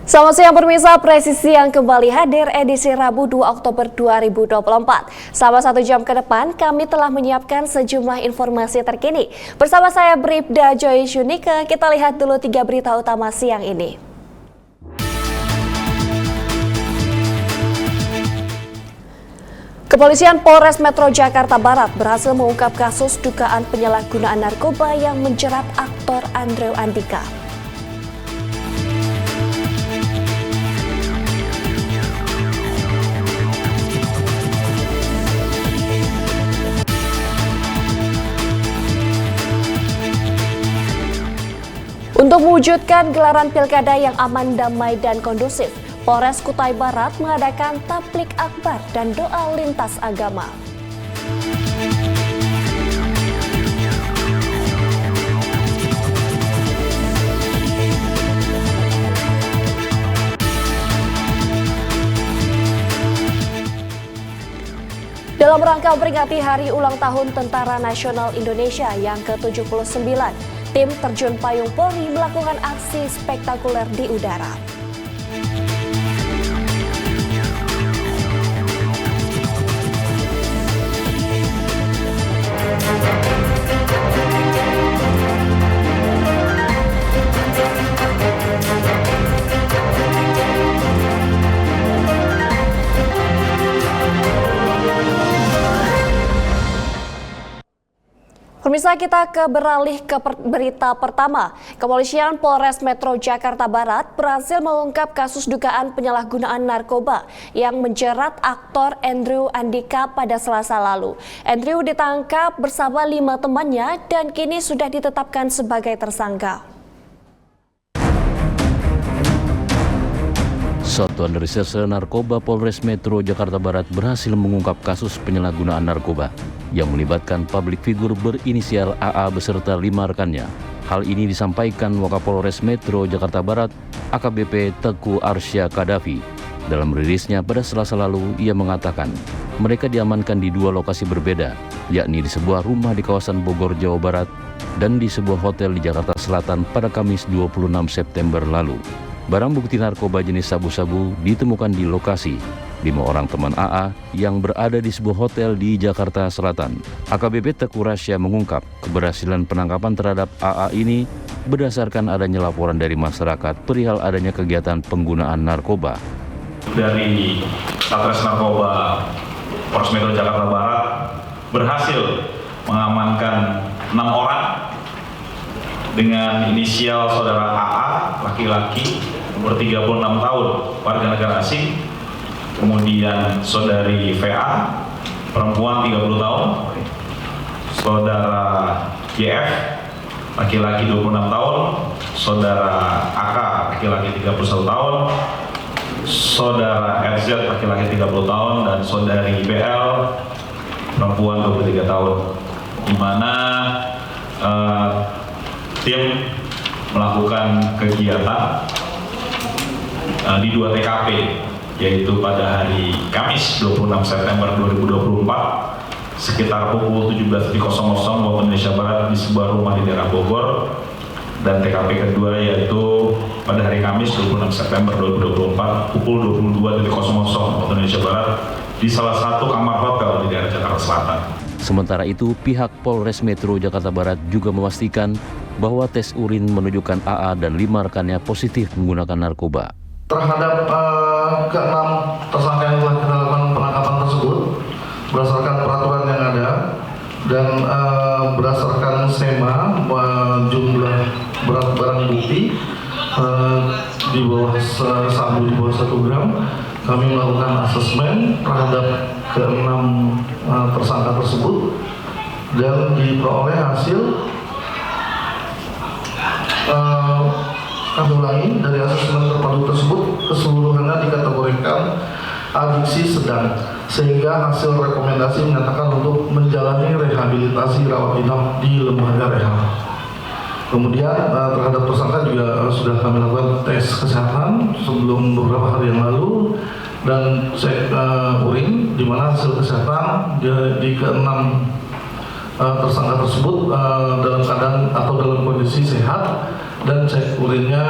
Selamat siang pemirsa, Presisi yang kembali hadir edisi Rabu 2 Oktober 2024. Selama 1 jam ke depan, kami telah menyiapkan sejumlah informasi terkini. Bersama saya Bribda Joy Shunike, kita lihat dulu 3 berita utama siang ini. Kepolisian Polres Metro Jakarta Barat berhasil mengungkap kasus dugaan penyalahgunaan narkoba yang menjerat aktor Andrew Andika. Untuk mewujudkan gelaran pilkada yang aman, damai, dan kondusif, Polres Kutai Barat mengadakan tablik akbar dan doa lintas agama. Dalam rangka memperingati Hari Ulang Tahun Tentara Nasional Indonesia yang ke-79, tim terjun payung Polri melakukan aksi spektakuler di udara. Pemirsa, kita beralih ke berita pertama. Kepolisian Polres Metro Jakarta Barat berhasil mengungkap kasus dugaan penyalahgunaan narkoba yang menjerat aktor Andrew Andika pada Selasa lalu. Andrew ditangkap bersama 5 temannya dan kini sudah ditetapkan sebagai tersangka. Satuan Reserse Narkoba Polres Metro Jakarta Barat berhasil mengungkap kasus penyalahgunaan narkoba yang melibatkan publik figur berinisial AA beserta 5 rekannya. Hal ini disampaikan Wakapolres Metro Jakarta Barat AKBP Teguh Arsya Kadafi. Dalam rilisnya pada Selasa lalu, ia mengatakan mereka diamankan di 2 lokasi berbeda, yakni di sebuah rumah di kawasan Bogor, Jawa Barat dan di sebuah hotel di Jakarta Selatan pada Kamis 26 September lalu. Barang bukti narkoba jenis sabu-sabu ditemukan di lokasi. 5 orang teman AA yang berada di sebuah hotel di Jakarta Selatan. AKBP Teguh Arsya mengungkap keberhasilan penangkapan terhadap AA ini berdasarkan adanya laporan dari masyarakat perihal adanya kegiatan penggunaan narkoba. Dari Satres Narkoba Polres Metro Jakarta Barat berhasil mengamankan 6 orang dengan inisial saudara AA, laki-laki, umur 36 tahun, warga negara asing. Kemudian saudari VA, perempuan 30 tahun, saudara YF, laki-laki 26 tahun, saudara AK, laki-laki 31 tahun, saudara RZ, laki-laki 30 tahun, dan saudari BL, perempuan 23 tahun, di mana tim melakukan kegiatan di 2 TKP, yaitu pada hari Kamis 26 September 2024 sekitar pukul 17.00 waktu Indonesia Barat di sebuah rumah di daerah Bogor, dan TKP kedua yaitu pada hari Kamis 26 September 2024 pukul 22.00 waktu Indonesia Barat di salah satu kamar hotel di daerah Jakarta Selatan. Sementara itu, pihak Polres Metro Jakarta Barat juga memastikan bahwa tes urin menunjukkan AA dan 5 rekannya positif menggunakan narkoba. Terhadap ke-6 tersangka yang telah kita lakukan penangkapan tersebut berdasarkan peraturan yang ada dan berdasarkan SEMA jumlah berat barang bukti di bawah sabu di bawah 1 gram, kami melakukan asesmen terhadap ke-6 tersangka tersebut dan diperoleh hasil kami ulangi, dari asesmen terpadu tersebut keseluruhannya dikategorikan adiksi sedang, sehingga hasil rekomendasi menyatakan untuk menjalani rehabilitasi rawat inap di lembaga rehab. Kemudian terhadap tersangka juga sudah kami lakukan tes kesehatan sebelum beberapa hari yang lalu dan cek urin, di mana hasil kesehatan di ke-6 tersangka tersebut dalam keadaan atau dalam kondisi sehat, dan cek urinnya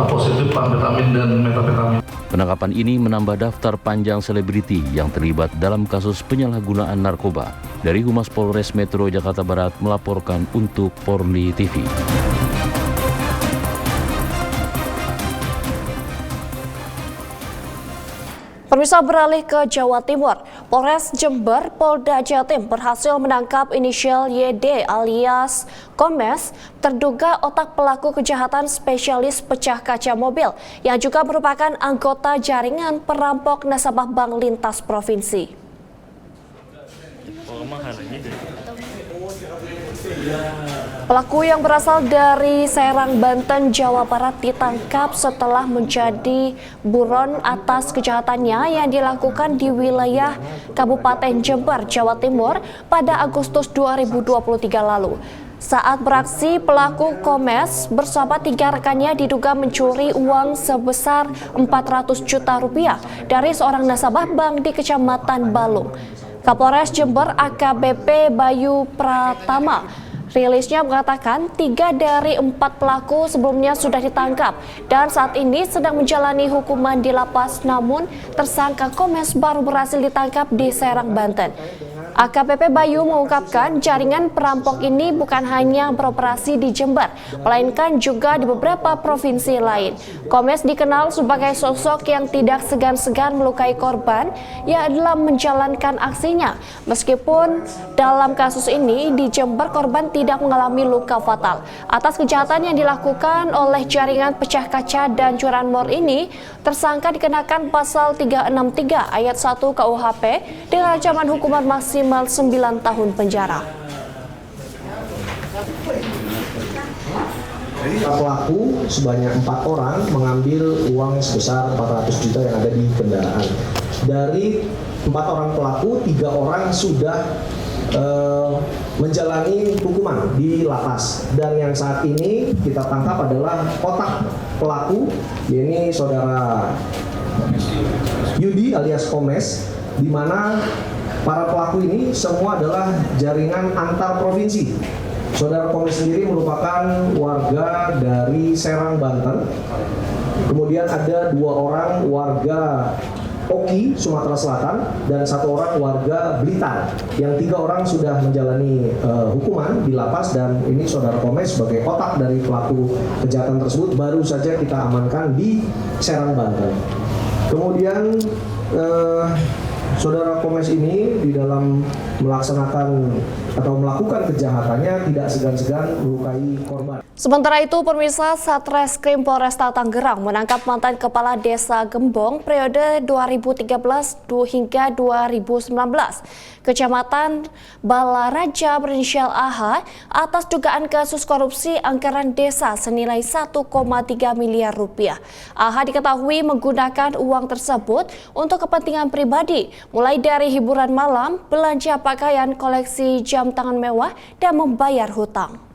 positif amfetamin dan metafetamin. Penangkapan ini menambah daftar panjang selebriti yang terlibat dalam kasus penyalahgunaan narkoba. Dari Humas Polres Metro Jakarta Barat melaporkan untuk Porli TV. Pemirsa, beralih ke Jawa Timur, Polres Jember, Polda Jatim berhasil menangkap inisial YD alias Komes, terduga otak pelaku kejahatan spesialis pecah kaca mobil, yang juga merupakan anggota jaringan perampok nasabah bank lintas provinsi. Pelaku yang berasal dari Serang, Banten, Jawa Barat ditangkap setelah menjadi buron atas kejahatannya yang dilakukan di wilayah Kabupaten Jember, Jawa Timur pada Agustus 2023 lalu. Saat beraksi, pelaku Komes bersama 3 rekannya diduga mencuri uang sebesar 400 juta rupiah dari seorang nasabah bank di Kecamatan Balung. Kapolres Jember AKBP Bayu Pratama rilisnya mengatakan 3 dari 4 pelaku sebelumnya sudah ditangkap dan saat ini sedang menjalani hukuman di lapas, namun tersangka Komes baru berhasil ditangkap di Serang, Banten. AKBP Bayu mengungkapkan jaringan perampok ini bukan hanya beroperasi di Jember, melainkan juga di beberapa provinsi lain. Komes dikenal sebagai sosok yang tidak segan-segan melukai korban yang dalam menjalankan aksinya. Meskipun dalam kasus ini di Jember korban tidak mengalami luka fatal. Atas kejahatan yang dilakukan oleh jaringan pecah kaca dan curanmor ini, tersangka dikenakan pasal 363 ayat 1 KUHP dengan ancaman hukuman maksimal 9 tahun penjara. Pelaku sebanyak 4 orang mengambil uang sebesar 400 juta yang ada di kendaraan. Dari 4 orang pelaku, 3 orang sudah menjalani hukuman di lapas, dan yang saat ini kita tangkap adalah otak pelaku, yaitu saudara Yudi alias Komes, di mana para pelaku ini semua adalah jaringan antar provinsi. Saudara Komes sendiri merupakan warga dari Serang, Banten. Kemudian ada 2 orang warga Oki, Sumatera Selatan, dan 1 orang warga Blitar. Yang 3 orang sudah menjalani hukuman di lapas, dan ini saudara Komes sebagai otak dari pelaku kejahatan tersebut baru saja kita amankan di Serang, Banten. Kemudian saudara Komes ini di dalam melaksanakan atau melakukan kejahatannya tidak segan-segan melukai korban. Sementara itu, pemirsa, Satreskrim Polresta Tangerang menangkap mantan Kepala Desa Gembong periode 2013 hingga 2019, Kecamatan Balaraja berinisial AH, atas dugaan kasus korupsi anggaran desa senilai 1,3 miliar rupiah. AH diketahui menggunakan uang tersebut untuk kepentingan pribadi, mulai dari hiburan malam, belanja pakaian, koleksi jam tangan mewah, dan membayar hutang.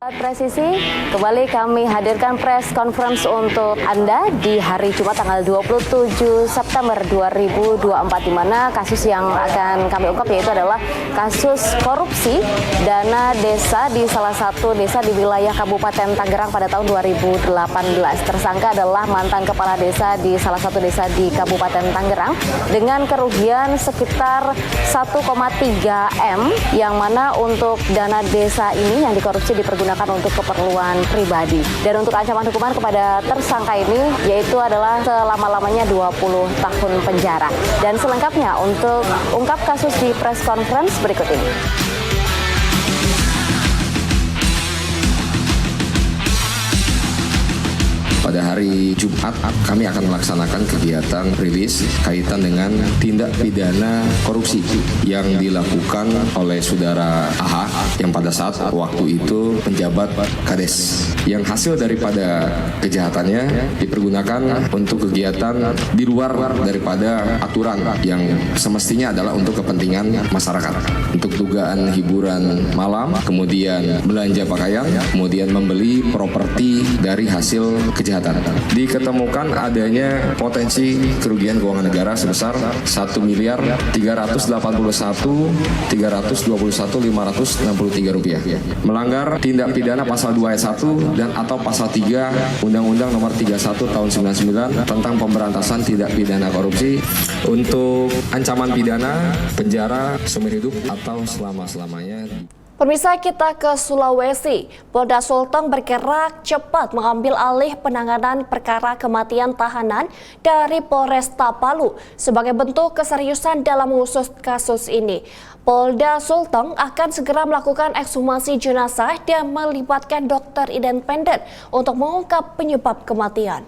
Presisi, kembali kami hadirkan press conference untuk Anda di hari Jumat tanggal 27 September 2024, di mana kasus yang akan kami ungkap yaitu adalah kasus korupsi dana desa di salah satu desa di wilayah Kabupaten Tangerang pada tahun 2018. Tersangka adalah mantan kepala desa di salah satu desa di Kabupaten Tangerang dengan kerugian sekitar 1,3 M, yang mana untuk dana desa ini yang dikorupsi dipergunakan untuk keperluan pribadi. Dan untuk ancaman hukuman kepada tersangka ini yaitu adalah selama-lamanya 20 tahun penjara. Dan selengkapnya untuk ungkap kasus di press conference berikut ini. Pada hari Jumat, kami akan melaksanakan kegiatan rilis kaitan dengan tindak pidana korupsi yang dilakukan oleh saudara AH yang pada saat waktu itu penjabat Kades. Yang hasil daripada kejahatannya dipergunakan untuk kegiatan di luar daripada aturan yang semestinya adalah untuk kepentingan masyarakat. Untuk dugaan hiburan malam, kemudian belanja pakaian, kemudian membeli properti dari hasil kejahatan kejahatan. Diketemukan adanya potensi kerugian keuangan negara sebesar 1.381.321.563 rupiah. Melanggar tindak pidana pasal 2 ayat 1 dan atau pasal 3 Undang-Undang Nomor 31 Tahun 99 tentang pemberantasan tindak pidana korupsi untuk ancaman pidana penjara seumur hidup atau selama-lamanya. Pemirsa, kita ke Sulawesi. Polda Sulteng bergerak cepat mengambil alih penanganan perkara kematian tahanan dari Polresta Palu sebagai bentuk keseriusan dalam mengusut kasus ini. Polda Sulteng akan segera melakukan ekshumasi jenazah dan melibatkan dokter independen untuk mengungkap penyebab kematian.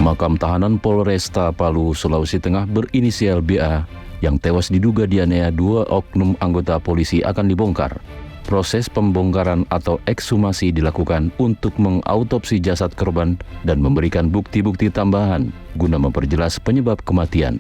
Makam tahanan Polresta Palu, Sulawesi Tengah berinisial BA yang tewas diduga dianiaya 2 oknum anggota polisi akan dibongkar. Proses pembongkaran atau ekshumasi dilakukan untuk mengautopsi jasad korban dan memberikan bukti-bukti tambahan guna memperjelas penyebab kematian.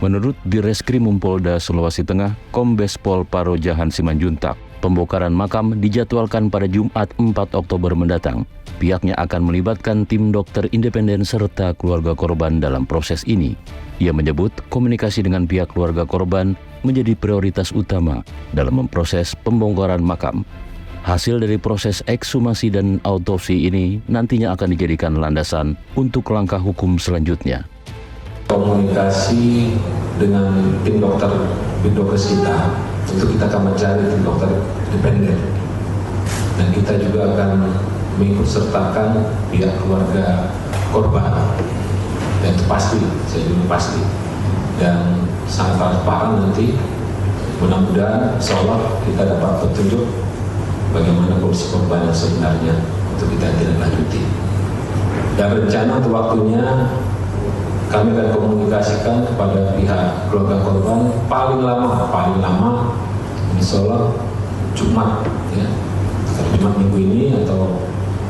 Menurut Direskrim Polda Sulawesi Tengah, Kombes Pol Parojahan Simanjuntak, pembongkaran makam dijadwalkan pada Jumat 4 Oktober mendatang. Pihaknya akan melibatkan tim dokter independen serta keluarga korban dalam proses ini. Ia menyebut komunikasi dengan pihak keluarga korban menjadi prioritas utama dalam memproses pembongkaran makam. Hasil dari proses ekshumasi dan autopsi ini nantinya akan dijadikan landasan untuk langkah hukum selanjutnya. Komunikasi dengan tim dokter Bidokes kita, untuk kita akan mencari tim dokter independen. Dan kita juga akan mengikut sertakan pihak keluarga korban. Dan itu pasti, saya bilang pasti. Dan sangat transparan nanti, mudah-mudahan insya Allah kita dapat petunjuk bagaimana kondisi korban yang sebenarnya untuk kita tindak lanjuti. Dan rencana untuk waktunya kami akan komunikasikan kepada pihak keluarga korban paling lama insya Allah Jumat, ya. Jumat minggu ini atau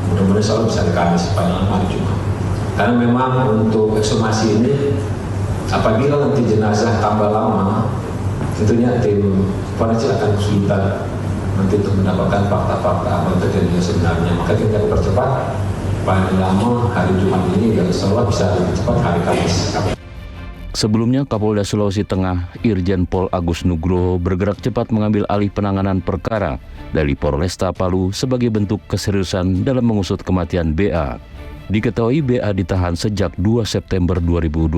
mudah-mudahan insya Allah bisa di Kamis paling lama hari Jumat. Karena memang untuk ekshumasi ini apabila nanti jenazah tambah lama, tentunya tim forensik akan kesulitan nanti untuk mendapatkan fakta-fakta apa yang terjadi sebenarnya. Maka kita percepat paling lama hari Jumat ini dan insya Allah bisa lebih cepat hari Kamis. Sebelumnya, Kapolda Sulawesi Tengah Irjen Pol Agus Nugroho bergerak cepat mengambil alih penanganan perkara dari Polresta Palu sebagai bentuk keseriusan dalam mengusut kematian BA. Diketahui BA ditahan sejak 2 September 2024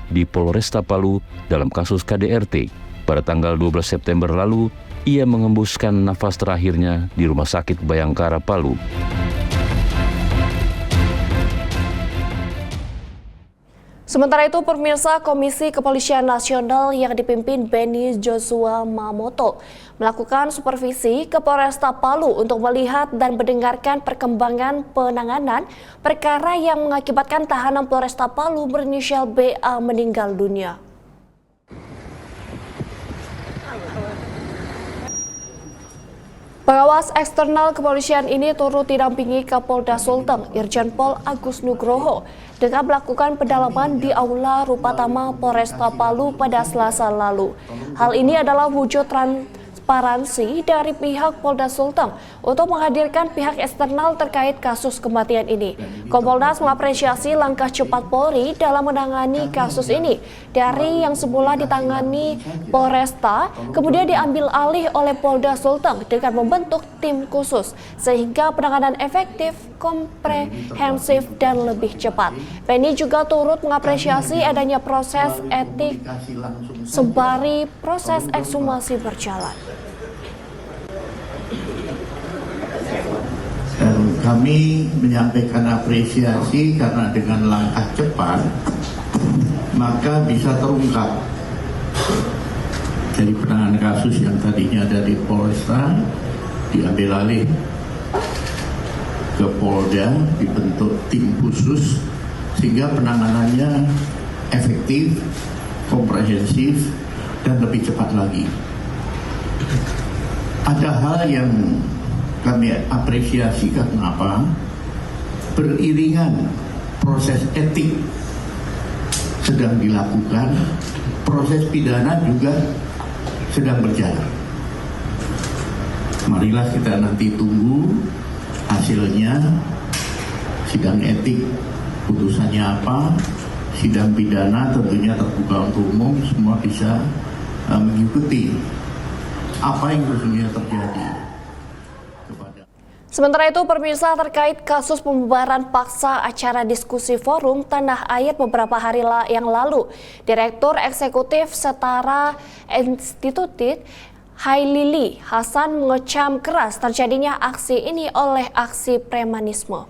di Polresta Palu dalam kasus KDRT. Pada tanggal 12 September lalu, ia mengembuskan nafas terakhirnya di Rumah Sakit Bayangkara Palu. Sementara itu, pemirsa, Komisi Kepolisian Nasional yang dipimpin Beni Joshua Mamoto melakukan supervisi ke Polresta Palu untuk melihat dan mendengarkan perkembangan penanganan perkara yang mengakibatkan tahanan Polresta Palu berinisial BA meninggal dunia. Pengawas eksternal kepolisian ini turut didampingi Kapolda Sulteng Irjen Pol Agus Nugroho dengan melakukan pendalaman di Aula Rupatama Polresta Palu pada Selasa lalu. Hal ini adalah wujud transparansi dari pihak Polda Sulteng untuk menghadirkan pihak eksternal terkait kasus kematian ini. Kompolnas mengapresiasi langkah cepat Polri dalam menangani kasus ini. Dari yang semula ditangani Polresta, kemudian diambil alih oleh Polda Sulteng dengan membentuk tim khusus, sehingga penanganan efektif, komprehensif, dan lebih cepat. Beni juga turut mengapresiasi adanya proses etik sembari proses ekshumasi berjalan. Dan kami menyampaikan apresiasi karena dengan langkah cepat maka bisa terungkap dari penanganan kasus yang tadinya ada di Polresta diambil alih ke Polda, dibentuk tim khusus sehingga penanganannya efektif, komprehensif, dan lebih cepat lagi. Ada hal yang kami apresiasi karena apa? Beriringan proses etik sedang dilakukan, proses pidana juga sedang berjalan. marilah kita nanti tunggu hasilnya, sidang etik putusannya apa, sidang pidana tentunya terbuka untuk umum, semua bisa mengikuti apa yang sesungguhnya terjadi. Sementara itu, pemirsa, terkait kasus pembubaran paksa acara diskusi forum Tanah Air beberapa hari yang lalu, Direktur Eksekutif Setara Institute Hailili Hasan mengecam keras terjadinya aksi ini oleh aksi premanisme.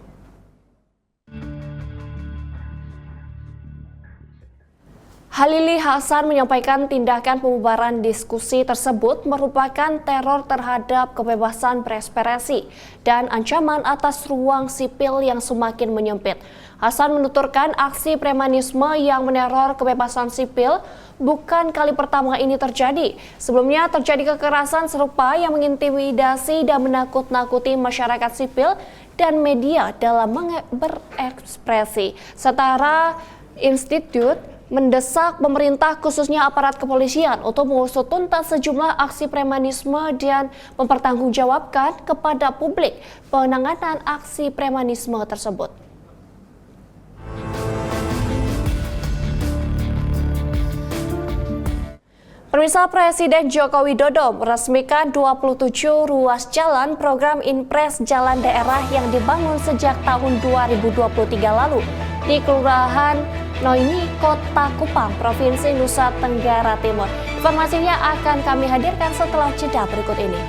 Hailili Hasan menyampaikan tindakan pembubaran diskusi tersebut merupakan teror terhadap kebebasan berekspresi dan ancaman atas ruang sipil yang semakin menyempit. Hasan menuturkan aksi premanisme yang meneror kebebasan sipil bukan kali pertama ini terjadi. Sebelumnya terjadi kekerasan serupa yang mengintimidasi dan menakut-nakuti masyarakat sipil dan media dalam berekspresi. Setara Institute mendesak pemerintah khususnya aparat kepolisian untuk mengusut tuntas sejumlah aksi premanisme dan mempertanggungjawabkan kepada publik penanganan aksi premanisme tersebut. Pemirsa, Presiden Joko Widodo meresmikan 27 ruas jalan program Inpres Jalan Daerah yang dibangun sejak tahun 2023 lalu di Kelurahan Noini, Kota Kupang, Provinsi Nusa Tenggara Timur. Informasinya akan kami hadirkan setelah jeda berikut ini.